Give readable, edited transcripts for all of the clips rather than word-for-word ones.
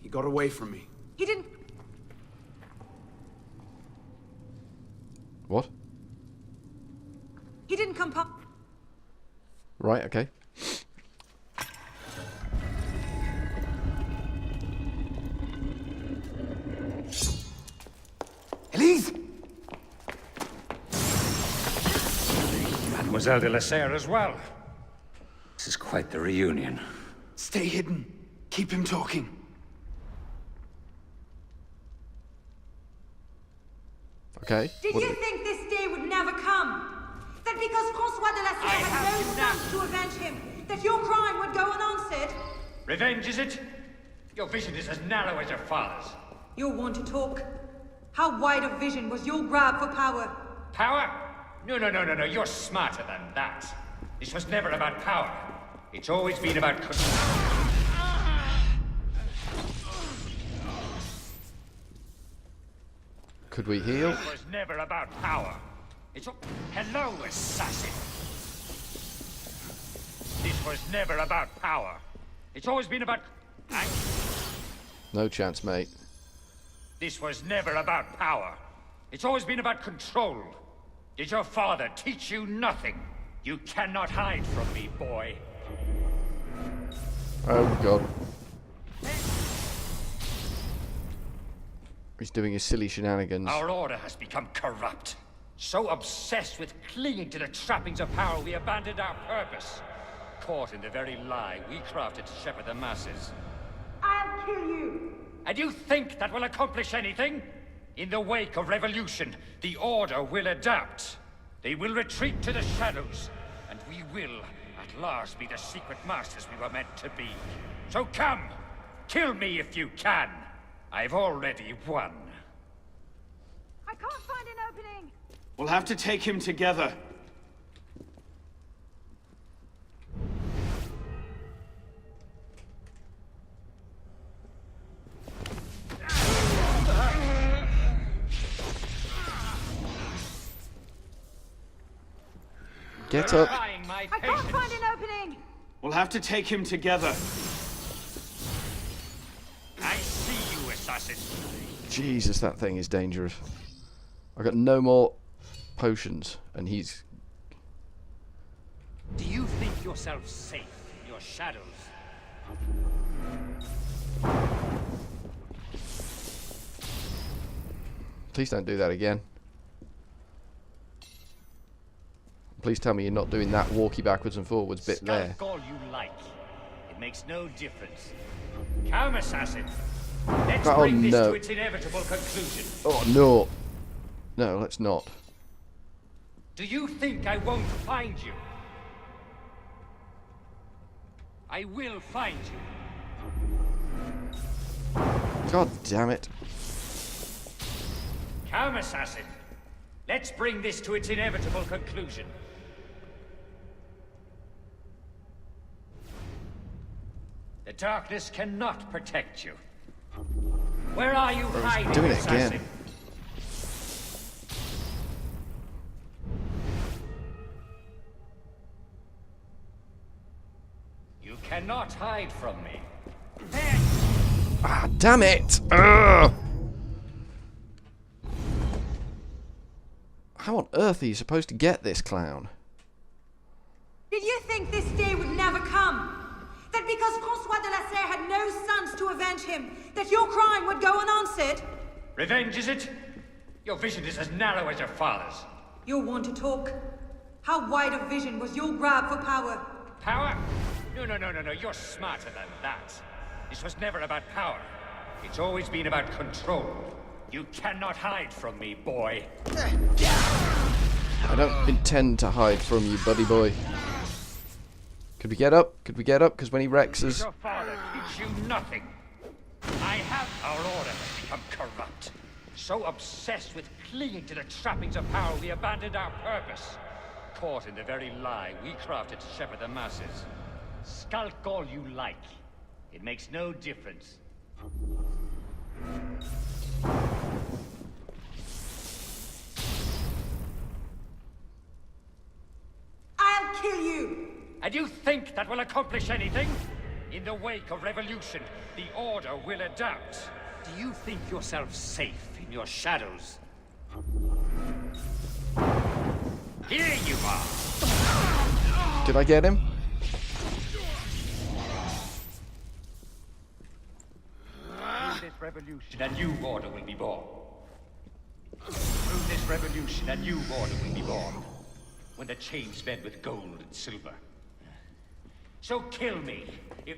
He got away from me. He didn't... What? He didn't come Right, okay. Elise! Mademoiselle de la Serre as well. This is quite the reunion. Stay hidden. Keep him talking. Okay. Did What you think this day would never come? That because Francois de la Serre had no sons to avenge him, that your crime would go unanswered? Revenge, is it? Your vision is as narrow as your father's. You'll want to talk. How wide of vision was your grab for power? Power? No. You're smarter than that. This was never about power. It's always been about control. Could we heal? It was never about power. It's hello, assassin. This was never about power. It's always been about... No chance, mate. This was never about power. It's always been about control. Did your father teach you nothing? You cannot hide from me, boy. Oh, God. He's doing his silly shenanigans. Our order has become corrupt. So obsessed with clinging to the trappings of power, we abandoned our purpose. Caught in the very lie we crafted to shepherd the masses. I'll kill you! And you think that will accomplish anything? In the wake of revolution, the Order will adapt. They will retreat to the shadows, and we will, at last, be the secret masters we were meant to be. So come! Kill me if you can! I've already won. I can't find an opening! We'll have to take him together. Get up. I can't find an opening! We'll have to take him together. I see you, assassin. Jesus, that thing is dangerous. I got no more potions, and he's... Do you think yourself safe in your shadows? Please don't do that again. Please tell me you're not doing that walkie backwards and forwards bit there. Skulk all you like. It makes no difference. Come, assassin. Let's Oh, bring this no. to its inevitable conclusion. Oh, no. No, let's not. Do you think I won't find you? I will find you. God damn it. Come, assassin. Let's bring this to its inevitable conclusion. The darkness cannot protect you. Where are you hiding, doing it assassin? again. You cannot hide from me. Ah, damn it! Ugh! How on earth are you supposed to get this clown? Did you think this day would never come? That because Francois de la Serre had no sons to avenge him, that your crime would go unanswered? Revenge, is it? Your vision is as narrow as your father's. You'll want to talk. How wide of vision was your grab for power? Power? No. You're smarter than that. This was never about power. It's always been about control. You cannot hide from me, boy. I don't intend to hide from you, buddy boy. Could we get up? Could we get up? Because when he wrecks us... Your father teach you nothing. Our order has become corrupt. So obsessed with clinging to the trappings of power, we abandoned our purpose. Caught in the very lie we crafted to shepherd the masses. Skulk all you like. It makes no difference. I'll kill you! And you think that will accomplish anything? In the wake of revolution, the Order will adapt. Do you think yourself safe in your shadows? Here you are! Did I get him? Through this revolution, a new order will be born. Through this revolution, a new order will be born. When the chains bend with gold and silver. So kill me, if...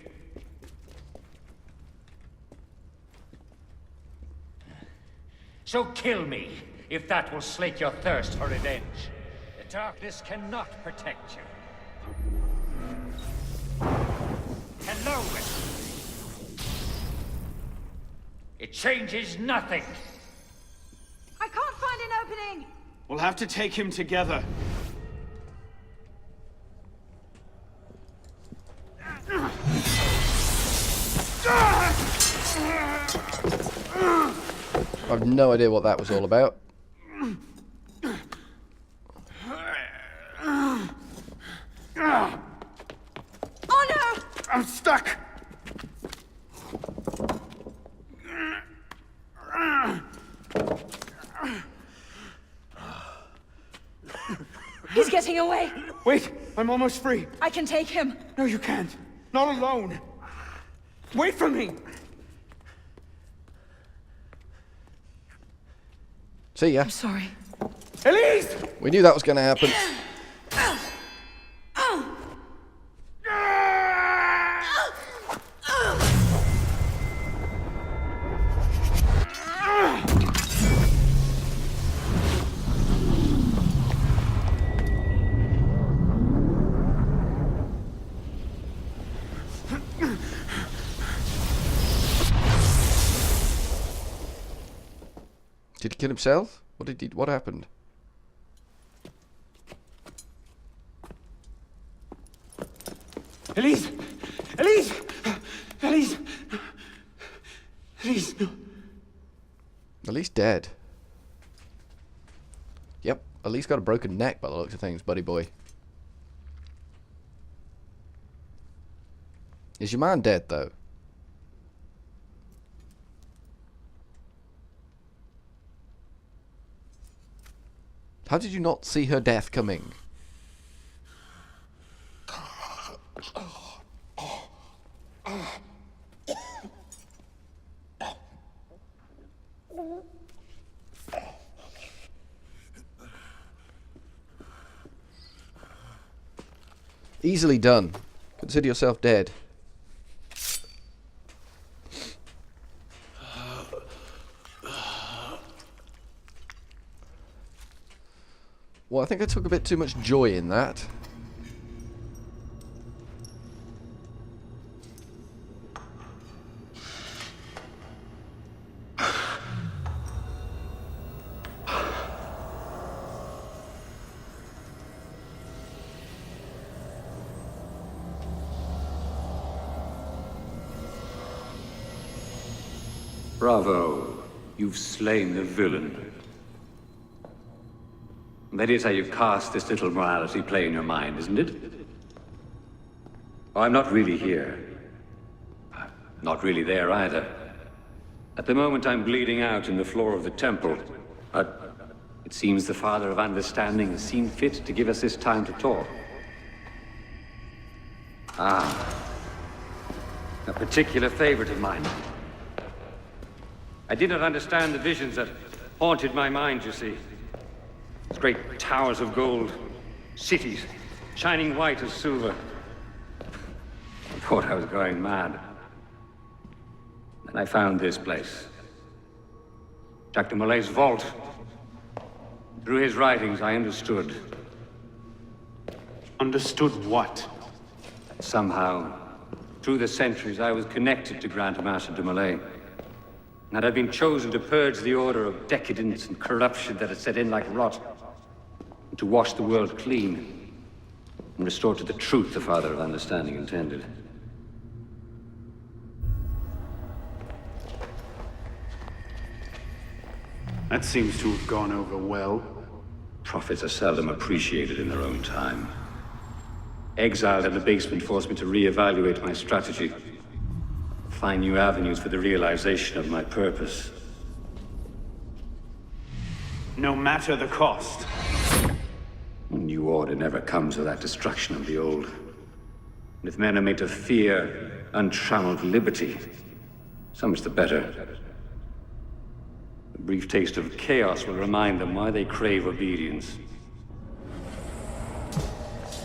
So kill me, if that will slake your thirst for revenge. The darkness cannot protect you. Hello, it changes nothing. I can't find an opening! We'll have to take him together. I have no idea what that was all about. Oh no! I'm stuck! He's getting away! Wait, I'm almost free. I can take him. No, you can't. Not alone. Wait for me! See ya. I'm sorry. Elise! We knew that was going to happen. Did he kill himself? What happened? Elise! Elise! Elise! Elise, no. Elise dead. Yep, Elise got a broken neck by the looks of things, buddy boy. Is your man dead, though? How did you not see her death coming? Easily done. Consider yourself dead. Well, I think I took a bit too much joy in that. Bravo. You've slain the villain. That is how you cast this little morality play in your mind, isn't it? Oh, I'm not really here. I'm not really there either. At the moment, I'm bleeding out in the floor of the temple. But it seems the Father of Understanding has seen fit to give us this time to talk. Ah. A particular favorite of mine. I did not understand the visions that haunted my mind, you see. Great towers of gold, cities, shining white as silver. I thought I was going mad. And I found this place. Jacques de Molay's vault. Through his writings, I understood. Understood what? Somehow, through the centuries, I was connected to Grand Master de Molay. And I'd been chosen to purge the order of decadence and corruption that had set in like rot. And to wash the world clean. And restore to the truth the Father of Understanding intended. That seems to have gone over well. Prophets are seldom appreciated in their own time. Exiled in the basement forced me to reevaluate my strategy. find new avenues for the realization of my purpose. No matter the cost. A new order never comes without destruction of the old. And if men are made to fear untrammeled liberty, so much the better. A brief taste of chaos will remind them why they crave obedience.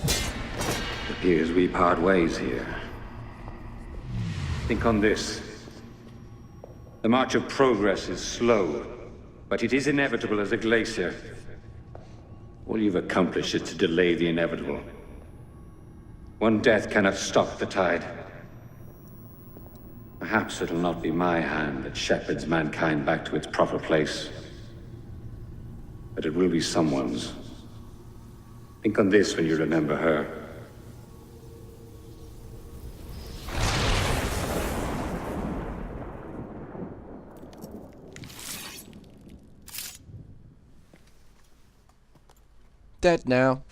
It appears we part ways here. Think on this. The march of progress is slow, but it is inevitable as a glacier. All you've accomplished is to delay the inevitable. One death cannot stop the tide. Perhaps it'll not be my hand that shepherds mankind back to its proper place. But it will be someone's. Think on this when you remember her. Dead now.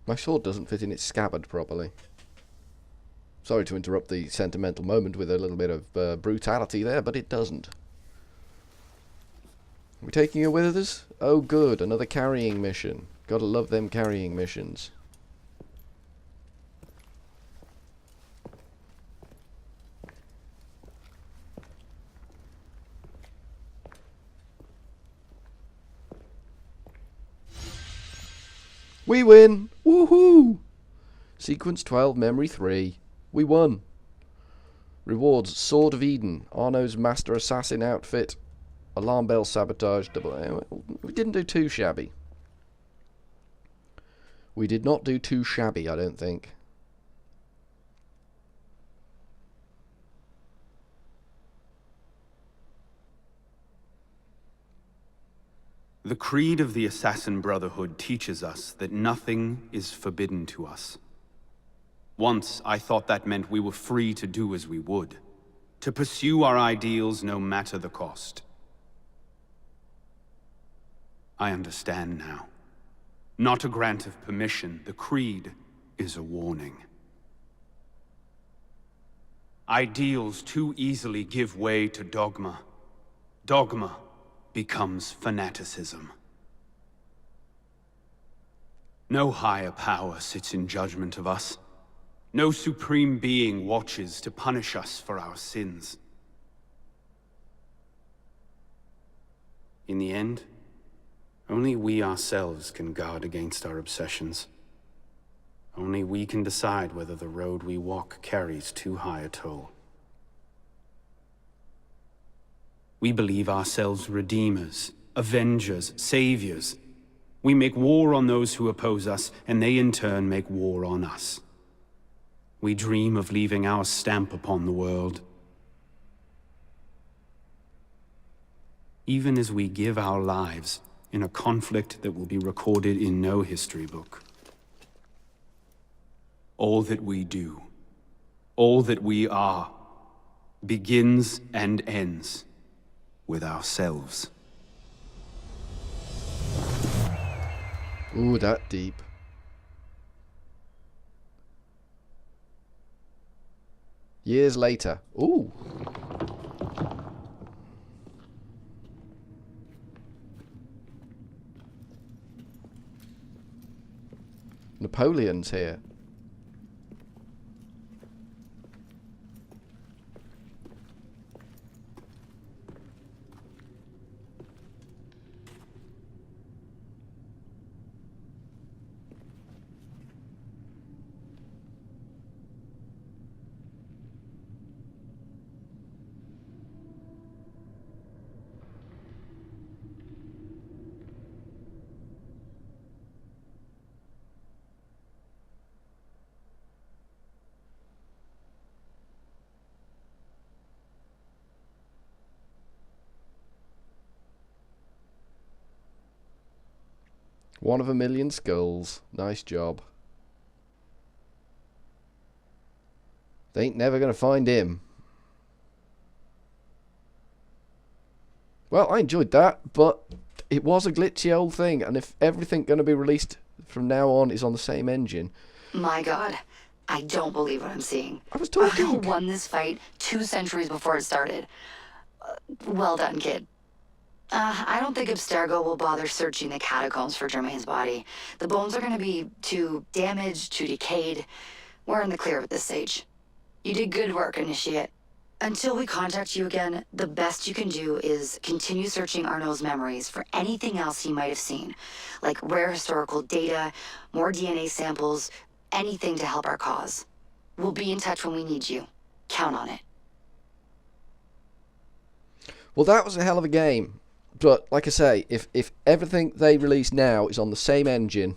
My sword doesn't fit in its scabbard properly. Sorry to interrupt the sentimental moment with a little bit of brutality there, but it doesn't. Are we taking her with us? Oh good, another carrying mission. Gotta love them carrying missions. We win! Woohoo! Sequence 12, Memory 3. We won. Rewards: Sword of Eden, Arno's Master Assassin outfit, Alarm Bell Sabotage, double... We didn't do too shabby. We did not do too shabby, I don't think. The creed of the Assassin Brotherhood teaches us that nothing is forbidden to us. Once, I thought that meant we were free to do as we would, to pursue our ideals no matter the cost. I understand now. Not a grant of permission, the creed is a warning. Ideals too easily give way to dogma. Dogma becomes fanaticism. No higher power sits in judgment of us. No supreme being watches to punish us for our sins. In the end, only we ourselves can guard against our obsessions. Only we can decide whether the road we walk carries too high a toll. We believe ourselves redeemers, avengers, saviors. We make war on those who oppose us, and they in turn make war on us. We dream of leaving our stamp upon the world. Even as we give our lives in a conflict that will be recorded in no history book. All that we do, all that we are, begins and ends with ourselves. Ooh, that deep. Years later. Ooh. Napoleon's here. One of a million skulls. Nice job. They ain't never gonna find him. Well, I enjoyed that, but it was a glitchy old thing, and if everything gonna be released from now on is on the same engine... My god, I don't believe what I'm seeing. I was talking! Arno won this fight 2 centuries before it started. Well done, kid. I don't think Abstergo will bother searching the catacombs for Germain's body. The bones are gonna be too damaged, too decayed. We're in the clear at this stage. You did good work, Initiate. Until we contact you again, the best you can do is continue searching Arno's memories for anything else he might have seen, like rare historical data, more DNA samples, anything to help our cause. We'll be in touch when we need you. Count on it. Well, that was a hell of a game. But, like I say, if everything they release now is on the same engine,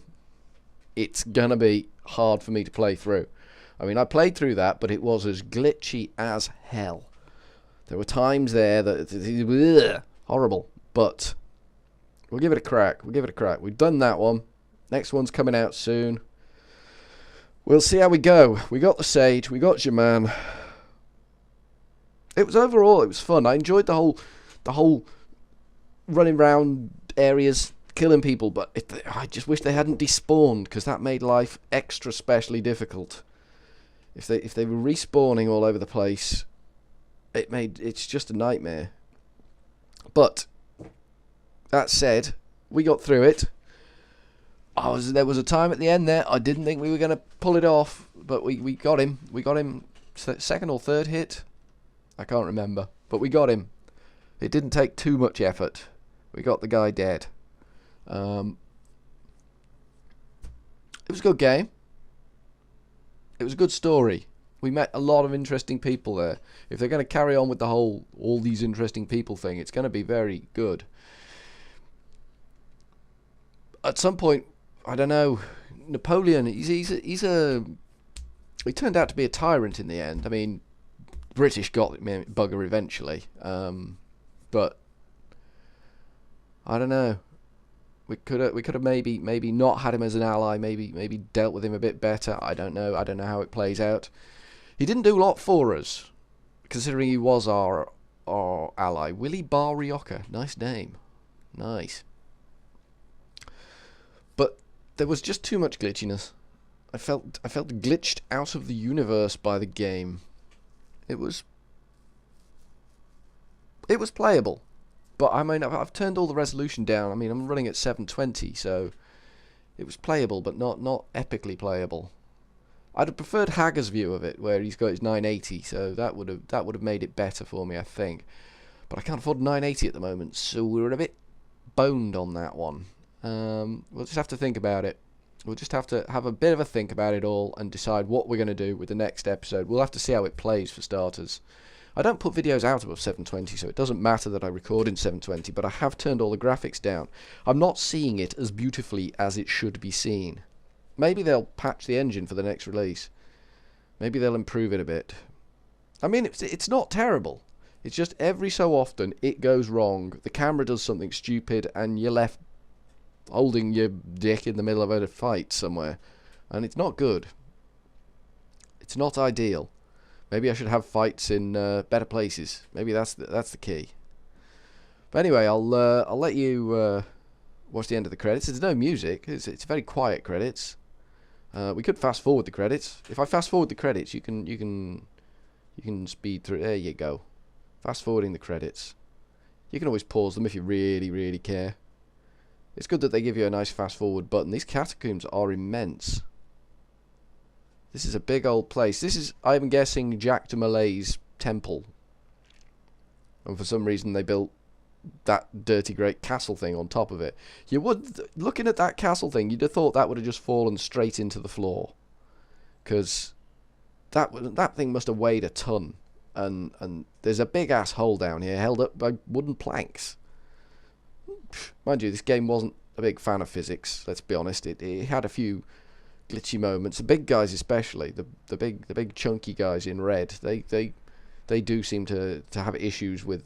it's gonna be hard for me to play through. I mean, I played through that, but it was as glitchy as hell. There were times there that... horrible. But we'll give it a crack. We'll give it a crack. We've done that one. Next one's coming out soon. We'll see how we go. We got the Sage. We got Germain. It was overall, it was fun. I enjoyed the whole running around areas, killing people. But I just wish they hadn't despawned, because that made life extra specially difficult. If they were respawning all over the place, it's just a nightmare. But that said, we got through it. There was a time at the end there I didn't think we were going to pull it off, but we got him. We got him second or third hit. I can't remember, but we got him. It didn't take too much effort. We got the guy dead. It was a good game. It was a good story. We met a lot of interesting people there. If they're going to carry on with the whole all these interesting people thing, it's going to be very good. At some point, I don't know, Napoleon, he turned out to be a tyrant in the end. I mean, British got bugger eventually, but I don't know. We could have maybe not had him as an ally. Maybe dealt with him a bit better. I don't know. I don't know how it plays out. He didn't do a lot for us, considering he was our ally. Willy Barrioka, nice name, nice. But there was just too much glitchiness. I felt glitched out of the universe by the game. It was playable. But I mean, I've turned all the resolution down. I mean, I'm running at 720, so it was playable, but not epically playable. I'd have preferred Hager's view of it, where he's got his 980, so that would have made it better for me, I think. But I can't afford 980 at the moment, so we're a bit boned on that one. We'll just have to think about it. We'll just have to have a bit of a think about it all and decide what we're going to do with the next episode. We'll have to see how it plays for starters. I don't put videos out above 720, so it doesn't matter that I record in 720, but I have turned all the graphics down. I'm not seeing it as beautifully as it should be seen. Maybe they'll patch the engine for the next release. Maybe they'll improve it a bit. I mean, it's not terrible. It's just every so often it goes wrong. The camera does something stupid, and you're left holding your dick in the middle of a fight somewhere. And it's not good. It's not ideal. Maybe I should have fights in better places. Maybe that's the key. But anyway, I'll let you watch the end of the credits. There's no music. It's very quiet credits. We could fast forward the credits. If I fast forward the credits, you can speed through. There you go. Fast forwarding the credits. You can always pause them if you really care. It's good that they give you a nice fast forward button. These catacombs are immense. This is a big old place. This is, I'm guessing, Jacques de Malay's temple. And for some reason they built that dirty great castle thing on top of it. You would, looking at that castle thing, you'd have thought that would have just fallen straight into the floor. Because that thing must have weighed a ton. And there's a big ass hole down here held up by wooden planks. Mind you, this game wasn't a big fan of physics, let's be honest. It had a few glitchy moments. The big guys especially, the big chunky guys in red, they do seem to have issues with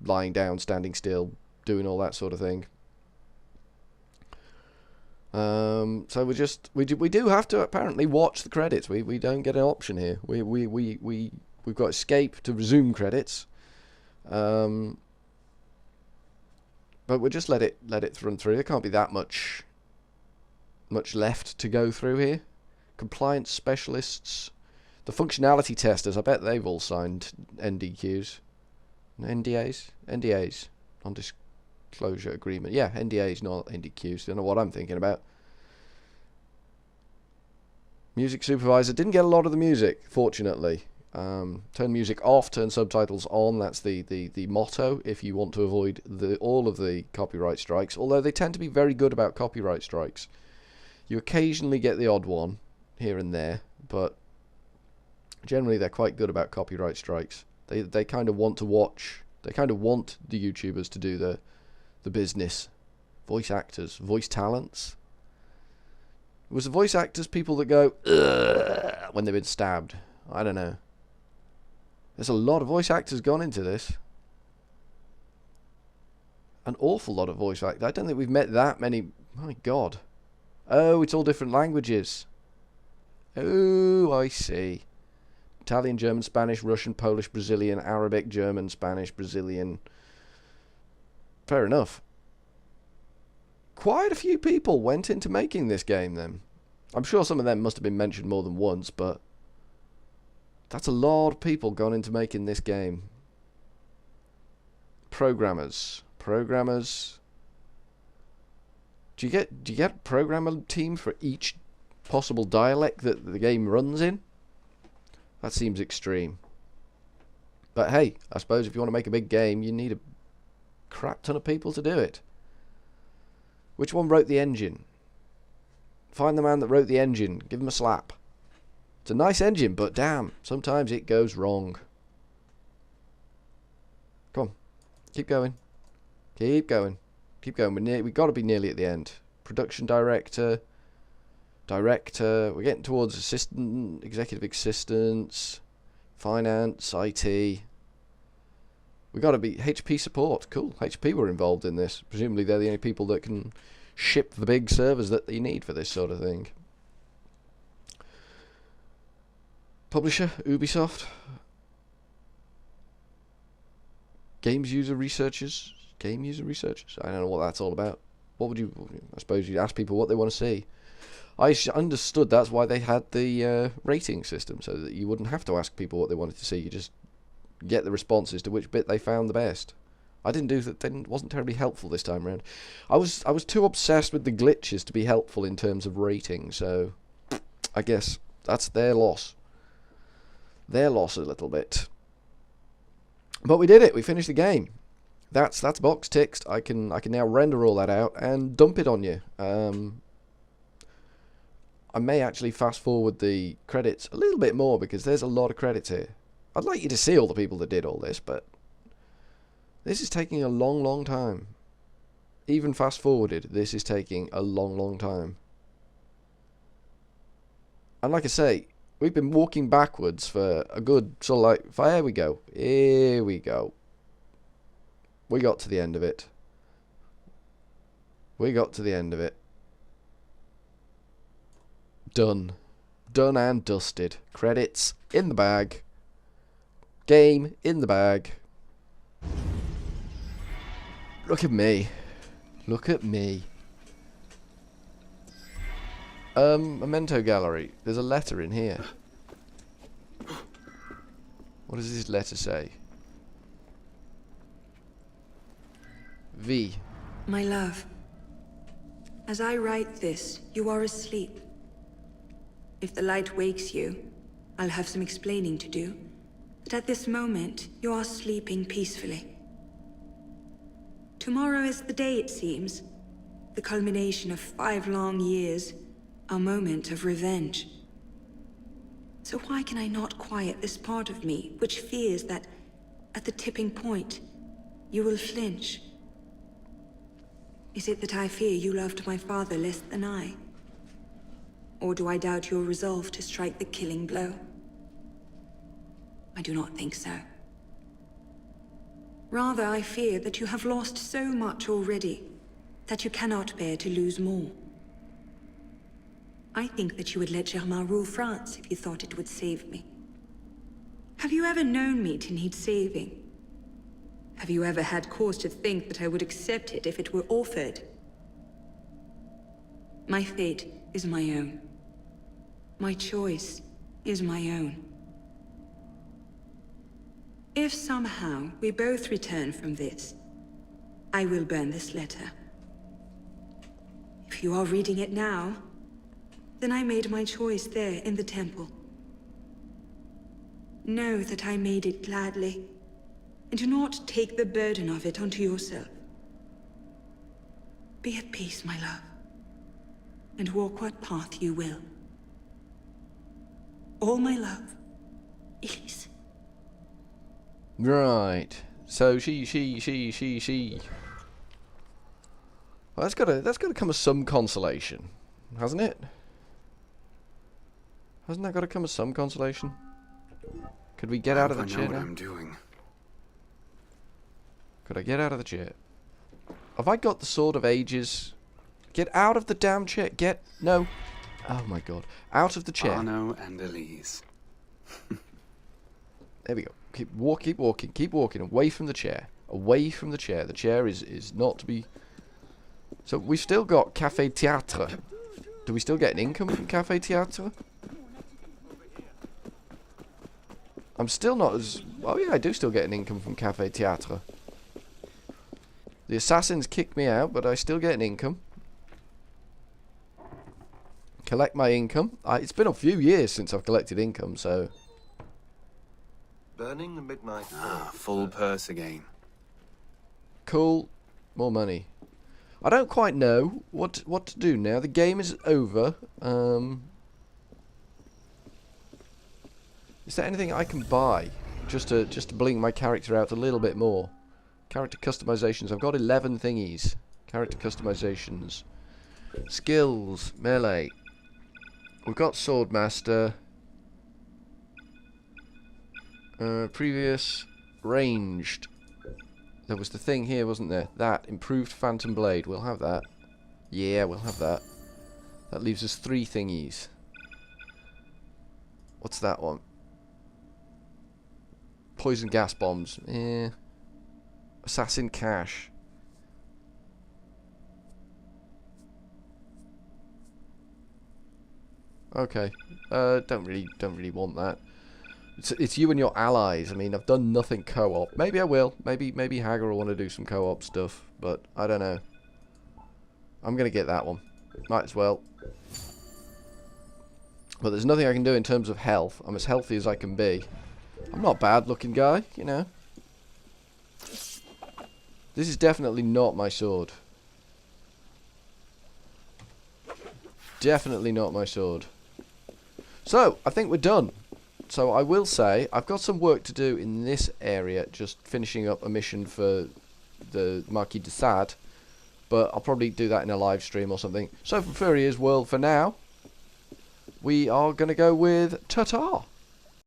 lying down, standing still, doing all that sort of thing. So we do have to apparently watch the credits. We don't get an option here. We've got escape to resume credits. But we'll just let it run through. There can't be that much left to go through here. Compliance specialists, the functionality testers. I bet they've all signed NDQs, NDAs, non-disclosure agreement. Yeah, NDAs, not NDQs. Don't know what I'm thinking about. Music supervisor didn't get a lot of the music, fortunately. Turn music off, turn subtitles on. That's the motto if you want to avoid all of the copyright strikes. Although they tend to be very good about copyright strikes. You occasionally get the odd one here and there, but generally they're quite good about copyright strikes. They kind of want to watch. They kind of want the YouTubers to do the business. Voice actors, voice talents. Was the voice actors people that go ugh when they've been stabbed? I don't know. There's a lot of voice actors gone into this. An awful lot of voice actors. I don't think we've met that many. My God. Oh, it's all different languages. Oh, I see. Italian, German, Spanish, Russian, Polish, Brazilian, Arabic, German, Spanish, Brazilian. Fair enough. Quite a few people went into making this game then. I'm sure some of them must have been mentioned more than once, but that's a lot of people gone into making this game. Programmers. Do you get a programmer team for each possible dialect that the game runs in? That seems extreme. But hey, I suppose if you want to make a big game, you need a crap ton of people to do it. Which one wrote the engine? Find the man that wrote the engine. Give him a slap. It's a nice engine, but damn, sometimes it goes wrong. Come on. Keep going. Keep going. Keep going. We've got to be nearly at the end. Production director. We're getting towards assistant, executive assistants, finance, IT. We got to be HP support. Cool. HP were involved in this. Presumably they're the only people that can ship the big servers that you need for this sort of thing. Publisher, Ubisoft. Game user researchers. I don't know what that's all about. What would you... I suppose you'd ask people what they want to see. I understood that's why they had the rating system, so that you wouldn't have to ask people what they wanted to see. You just get the responses to which bit they found the best. I didn't do that. Wasn't terribly helpful this time around. I was too obsessed with the glitches to be helpful in terms of rating. So I guess that's their loss. Their loss a little bit. But we did it. We finished the game. That's box ticked. I can now render all that out and dump it on you. I may actually fast forward the credits a little bit more because there's a lot of credits here. I'd like you to see all the people that did all this, but this is taking a long time. Even fast forwarded, this is taking a long time. And like I say, we've been walking backwards for a good sort of like, here we go. We got to the end of it. Done and dusted. Credits in the bag. Game in the bag. Look at me. Memento gallery. There's a letter in here. What does this letter say? V. My love, as I write this, you are asleep. If the light wakes you, I'll have some explaining to do. But at this moment, you are sleeping peacefully. Tomorrow is the day, it seems. The culmination of 5 long years. Our moment of revenge. So why can I not quiet this part of me, which fears that, at the tipping point, you will flinch? Is it that I fear you loved my father less than I? Or do I doubt your resolve to strike the killing blow? I do not think so. Rather, I fear that you have lost so much already, that you cannot bear to lose more. I think that you would let Germain rule France if you thought it would save me. Have you ever known me to need saving? Have you ever had cause to think that I would accept it if it were offered? My fate is my own. My choice is my own. If somehow we both return from this, I will burn this letter. If you are reading it now, then I made my choice there in the temple. Know that I made it gladly, and do not take the burden of it onto yourself. Be at peace, my love, and walk what path you will. All my love, Elise. Right. So she. Well, that's gotta come as some consolation, hasn't it? Hasn't that got to come as some consolation? Could we get out of the chair now? I know what I'm doing. Could I get out of the chair? Have I got the Sword of Ages? Get out of the damn chair. No. Oh my god. Out of the chair. Arno and Elise. There we go. Keep walking. Away from the chair. Away from the chair. The chair is not to be... So we've still got Café Théâtre. Do we still get an income from Café Théâtre? I'm still not as... Oh yeah, I do still get an income from Café Théâtre. The assassins kicked me out, but I still get an income. Collect my income. It's been a few years since I've collected income, so... Burning the midnight. Full purse again. Cool. More money. I don't quite know what to do now. The game is over. Is there anything I can buy just to bling my character out a little bit more? Character customizations. I've got 11 thingies. Character customizations. Skills. Melee. We've got Swordmaster. Previous ranged. There was the thing here, wasn't there? That. Improved Phantom Blade. We'll have that. Yeah, we'll have that. That leaves us 3 thingies. What's that one? Poison gas bombs. Assassin cash. Okay. Don't really want that. It's you and your allies. I mean, I've done nothing co-op. Maybe I will. Maybe Hagar will want to do some co-op stuff, but I don't know. I'm gonna get that one. Might as well. But there's nothing I can do in terms of health. I'm as healthy as I can be. I'm not a bad looking guy, you know. This is definitely not my sword. Definitely not my sword. So, I think we're done. So I will say, I've got some work to do in this area, just finishing up a mission for the Marquis de Sade. But I'll probably do that in a live stream or something. So from Furryearsworld for now, we are going to go with ta-ta.